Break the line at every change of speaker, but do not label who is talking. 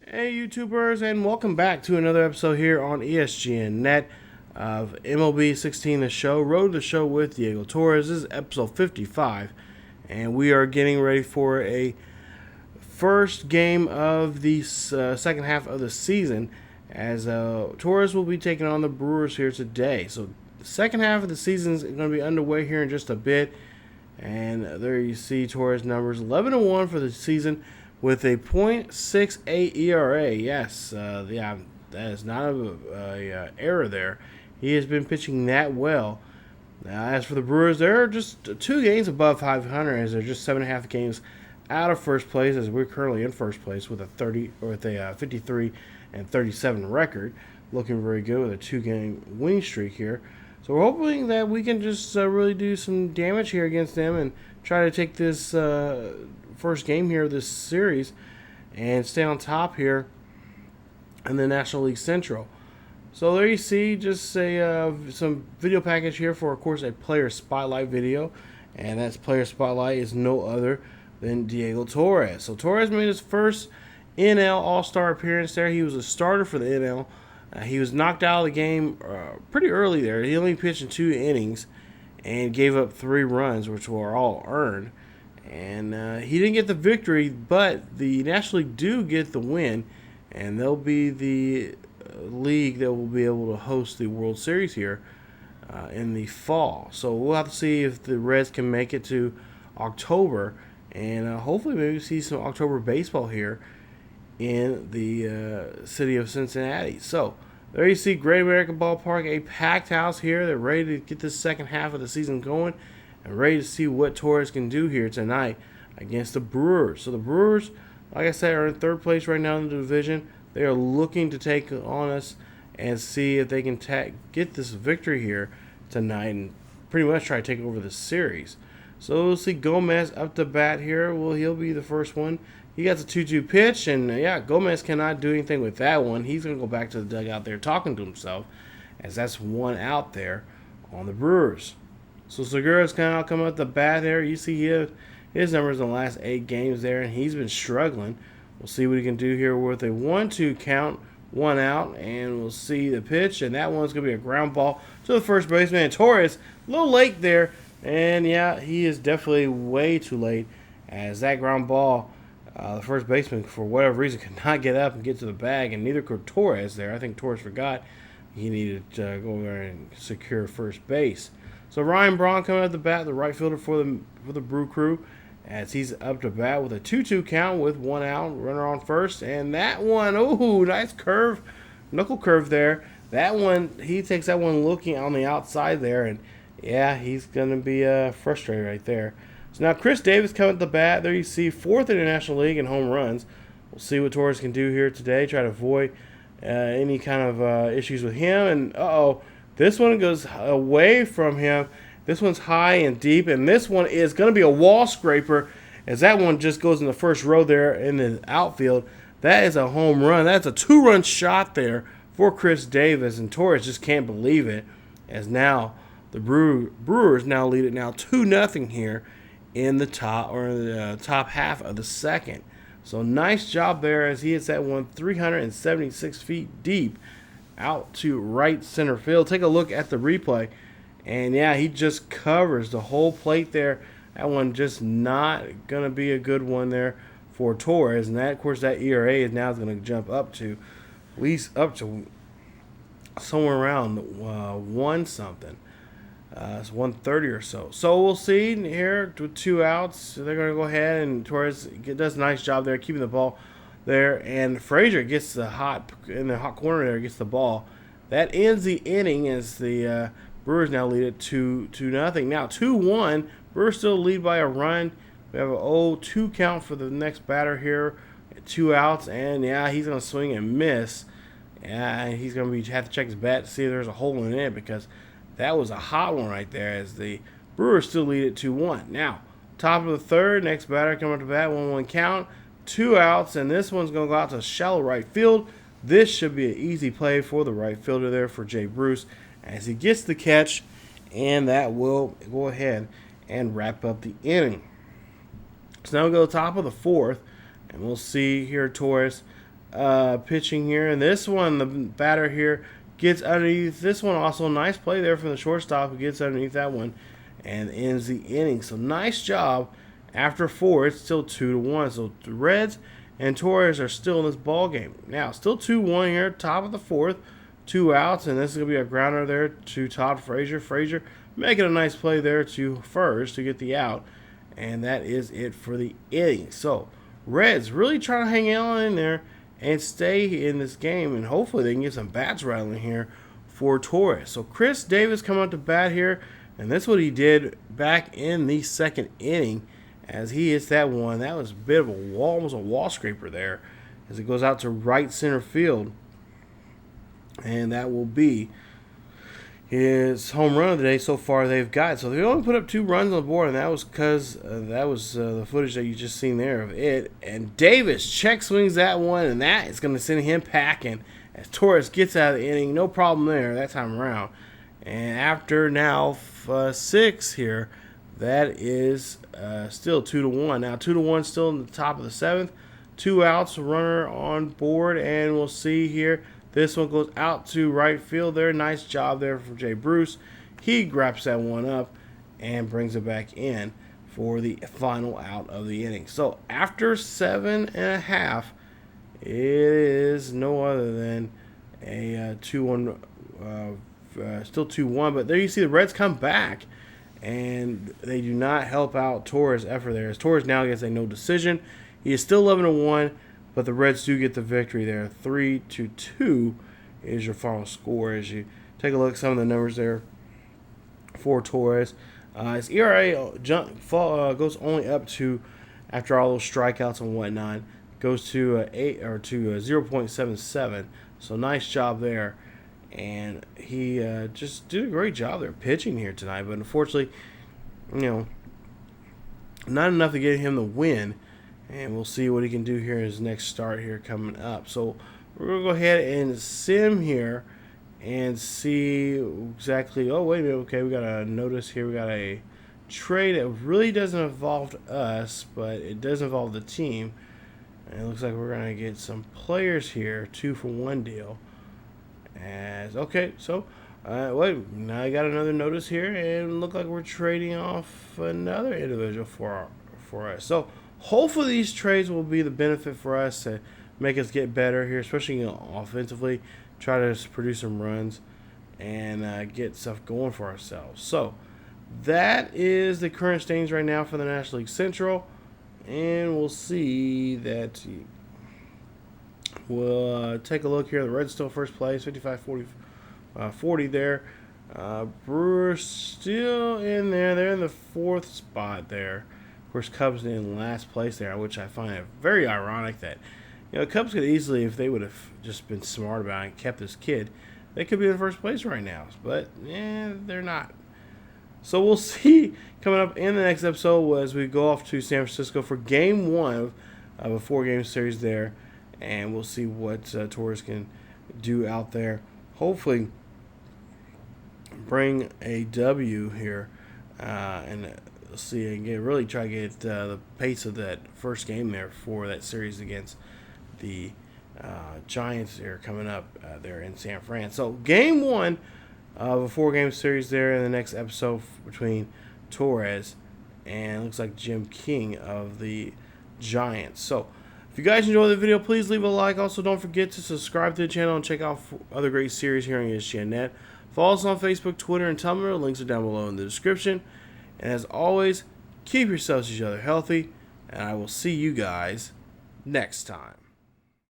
Hey YouTubers, and welcome back to another episode here on ESGNet of MLB 16 The Show, Road to the Show with Diego Torres. This is episode 55, and we are getting ready for a first game of the second half of the season, as Torres will be taking on the Brewers here today. So the second half of the season is going to be underway here in just a bit, and there you see Torres' numbers: 11-1 for the season, with a .68 ERA. Yes, that is not a error there. He has been pitching that well. As for the Brewers, they're just 2 games above 500, as they're just 7.5 games out of first place, as we're currently in first place with a 53 and 37 record, looking very good with a 2-game winning streak here. So we're hoping that we can just really do some damage here against them and try to take this first game here of this series and stay on top here in the National League Central. So there you see just some video package here for, of course, a player spotlight video, and that player spotlight is no other than Diego Torres. So Torres made his first NL All-Star appearance there. He was a starter for the NL. He was knocked out of the game pretty early there. He only pitched in 2 innings and gave up 3 runs, which were all earned. And he didn't get the victory, but the National League do get the win, and they'll be the league that will be able to host the World Series here in the fall. So we'll have to see if the Reds can make it to October, and hopefully maybe see some October baseball here in the city of Cincinnati. So there you see Great American Ballpark, a packed house here. They're ready to get this second half of the season going and ready to see what Torres can do here tonight against the Brewers. So the Brewers, like I said, are in third place right now in the division. They are looking to take on us and see if they can get this victory here tonight and pretty much try to take over the series. So we'll see Gomez up to bat here. Well, he'll be the first one. He got the 2-2 pitch, and yeah, Gomez cannot do anything with that one. He's going to go back to the dugout there talking to himself, as that's 1 out there on the Brewers. So Segura's kind of come up the bat there. You see his numbers in the last 8 games there, and he's been struggling. We'll see what he can do here with a 1-2 count, 1 out, and we'll see the pitch, and that one's going to be a ground ball to the first baseman. And Torres, a little late there, and yeah, he is definitely way too late, as that ground ball, the first baseman, for whatever reason, could not get up and get to the bag, and neither could Torres there. I think Torres forgot he needed to go there and secure first base. So Ryan Braun coming out the bat, the right fielder for the Brew Crew, as he's up to bat with a 2-2 count with 1 out, runner on first, and that one, ooh, nice curve, knuckle curve there. That one, he takes that one looking on the outside there, and yeah, he's gonna be frustrated right there. So now Chris Davis coming at the bat. There you see 4th in the National League in home runs. We'll see what Torres can do here today. Try to avoid any kind of issues with him. And this one goes away from him. This one's high and deep, and this one is going to be a wall scraper, as that one just goes in the first row there in the outfield. That is a home run. That's a 2-run shot there for Chris Davis, and Torres just can't believe it, as now the Brewers now lead it now 2-0 here in the top half of the second. So nice job there, as he hits that one 376 feet deep out to right center field. Take a look at the replay, and yeah, he just covers the whole plate there. That one just not gonna be a good one there for Torres, and that, of course, that ERA is now going to jump up to at least up to somewhere around 1 something. It's 130 or so. So we'll see here with 2 outs. They're going to go ahead, and Torres does a nice job there keeping the ball there, and Frazier gets in the hot corner there, gets the ball. That ends the inning, as the Brewers now lead it 2-0. Now 2-1. Brewers still lead by a run. We have an 0-2 count for the next batter here. 2 outs, and yeah, he's going to swing and miss. Yeah, he's going to have to check his bat to see if there's a hole in it, because that was a hot one right there, as the Brewers still lead it 2-1. Now, top of the third, next batter coming up to bat, 1-1 count, 2 outs, and this one's going to go out to shallow right field. This should be an easy play for the right fielder there for Jay Bruce, as he gets the catch, and that will go ahead and wrap up the inning. So now we go to the top of the 4th, and we'll see here Torres pitching here. And this one, the batter here, gets underneath this one. Also, nice play there from the shortstop who gets underneath that one and ends the inning. So nice job. After 4, it's still 2-1. So the Reds and Torres are still in this ball game. Now, still 2-1 here, top of the 4th. 2 outs, and this is going to be a grounder there to Todd Frazier. Frazier making a nice play there to first to get the out. And that is it for the inning. So, Reds really trying to hang on in there and stay in this game. And hopefully they can get some bats rattling here for Torres. So, Chris Davis coming up to bat here. And that's what he did back in the 2nd inning as he hits that one. That was a bit of a wall, almost a wall scraper there as it goes out to right center field. And that will be his home run of the day so far they've got. So they only put up 2 runs on the board, and that was because that was the footage that you just seen there of it. And Davis check swings that one, and that is going to send him packing as Torres gets out of the inning. No problem there that time around. And after now 6 here, that is still 2-1. Now 2-1 still in the top of the 7th. 2 outs, runner on board, and we'll see here. This one goes out to right field there. Nice job there from Jay Bruce. He grabs that one up and brings it back in for the final out of the inning. So after 7.5, it is no other than a 2-1, still 2-1. But there you see the Reds come back, and they do not help out Torres' effort there. As Torres now gets a no decision. He is still 11-1. But the Reds do get the victory there. 3-2 is your final score as you take a look at some of the numbers there for Torres. His ERA goes only up to, after all those strikeouts and whatnot, goes to 0.77. So nice job there. And he just did a great job there pitching here tonight. But unfortunately, not enough to get him the win. And we'll see what he can do here in his next start here coming up. So we're going to go ahead and sim here and see exactly. Oh, wait a minute. Okay, we got a notice here. We got a trade that really doesn't involve us, but it does involve the team. And it looks like we're going to get some players here. 2-for-1 deal. Okay, so wait. Now I got another notice here. And look like we're trading off another individual for us. So hopefully these trades will be the benefit for us to make us get better here, especially offensively. Try to produce some runs and get stuff going for ourselves. So that is the current standings right now for the National League Central. And we'll see that we'll take a look here. The Reds still first place, 55-40 there. Brewers still in there. They're in the 4th spot there. Of course, Cubs in last place there, which I find it very ironic that, Cubs could easily, if they would have just been smart about it and kept this kid, they could be in first place right now. But, they're not. So we'll see coming up in the next episode as we go off to San Francisco for Game 1 of a 4-game series there. And we'll see what Torres can do out there. Hopefully bring a W here and see and really try to get the pace of that first game there for that series against the Giants here coming up there in San Fran. So Game 1 of a 4-game series there in the next episode between Torres and looks like Jim King of the Giants. So if you guys enjoyed the video, please leave a like. Also, don't forget to subscribe to the channel and check out other great series here on ESGNet. Follow us on Facebook, Twitter, and Tumblr. Links are down below in the description. And as always, keep yourselves each other healthy, and I will see you guys next time.